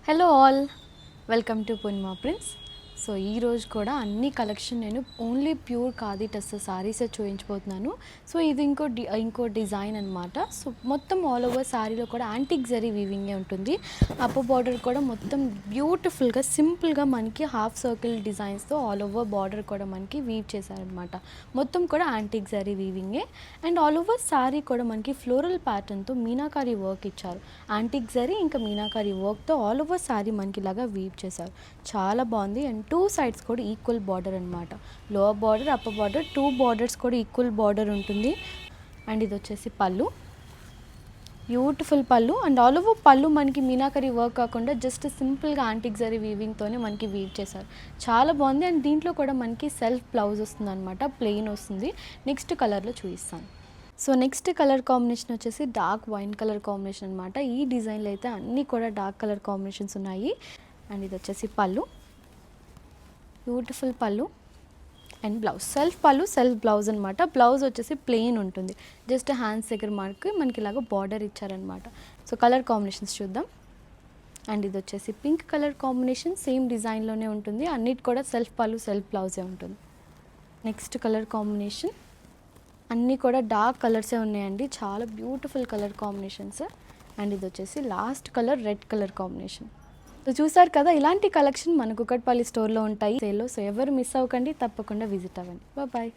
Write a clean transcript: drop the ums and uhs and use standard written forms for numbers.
Hello all, welcome to Purnima prince. So ఈరోజు కూడా అన్ని కలెక్షన్ నేను ఓన్లీ ప్యూర్ ఖాదీ టస్సర్ సారీసే చూపించబోతున్నాను. సో ఇది ఇంకో డిజైన్ అనమాట. సో మొత్తం ఆల్ ఓవర్ శారీలో కూడా యాంటిక్ జరీ వీవింగే ఉంటుంది. అప్పర్ బార్డర్ కూడా మొత్తం బ్యూటిఫుల్గా సింపుల్గా మనకి హాఫ్ సర్కిల్ డిజైన్స్తో ఆల్ ఓవర్ బార్డర్ కూడా మనకి వీవ్ చేశారనమాట. మొత్తం కూడా యాంటిక్ జరీ వీవింగే అండ్ ఆల్ ఓవర్ శారీ కూడా మనకి ఫ్లోరల్ ప్యాటర్న్తో మీనాకారి వర్క్ ఇచ్చారు. యాంటిక్ జరీ ఇంకా మీనాకారి వర్క్తో ఆల్ ఓవర్ శారీ మనకి ఇలాగా వీవ్ చేశారు. చాలా బాగుంది అండ్ టూ సైడ్స్ కూడా ఈక్వల్ బార్డర్ అనమాట. Lower border upper border two borders కూడా ఈక్వల్ బార్డర్ ఉంటుంది. అండ్ ఇది వచ్చేసి పళ్ళు, బ్యూటిఫుల్ పళ్ళు అండ్ ఆల్ ఓవర్ పళ్ళు మనకి మీనాకరీ వర్క్ కాకుండా జస్ట్ సింపుల్గా యాంటిక్ జరీ వీవింగ్తోనే మనకి వీవ్ చేశారు. చాలా బాగుంది అండ్ దీంట్లో కూడా మనకి సెల్ఫ్ బ్లౌజ్ వస్తుంది అనమాట, ప్లెయిన్ వస్తుంది. నెక్స్ట్ కలర్లో చూపిస్తాను. సో నెక్స్ట్ కలర్ కాంబినేషన్ వచ్చేసి డార్క్ వైన్ కలర్ కాంబినేషన్ అనమాట. ఈ డిజైన్లో అయితే అన్నీ కూడా డార్క్ కలర్ కాంబినేషన్స్ ఉన్నాయి. అండ్ ఇది వచ్చేసి పళ్ళు, బ్యూటిఫుల్ పళ్ళు అండ్ బ్లౌజ్, సెల్ఫ్ పళ్ళు సెల్ఫ్ బ్లౌజ్ అనమాట. బ్లౌజ్ వచ్చేసి ప్లెయిన్ ఉంటుంది, జస్ట్ హ్యాండ్స్ దగ్గర మనకి ఇలాగ బార్డర్ ఇచ్చారనమాట. సో కలర్ కాంబినేషన్స్ చూద్దాం. అండ్ ఇది వచ్చేసి పింక్ కలర్ కాంబినేషన్, సేమ్ డిజైన్లోనే ఉంటుంది. అన్నిటి కూడా సెల్ఫ్ పళ్ళు సెల్ఫ్ బ్లౌజే ఉంటుంది. నెక్స్ట్ కలర్ కాంబినేషన్ అన్నీ కూడా డార్క్ కలర్సే ఉన్నాయండి, చాలా బ్యూటిఫుల్ కలర్ కాంబినేషన్స్. అండ్ ఇది వచ్చేసి last colour red colour combination. So చూసారు కదా, ఇలాంటి కలెక్షన్ మన కుకట్పల్లి స్టోర్లో ఉంటాయి సేల్లో. సో ఎవరు మిస్ అవ్వకండి, తప్పకుండా విజిట్ అవ్వండి. బాయ్.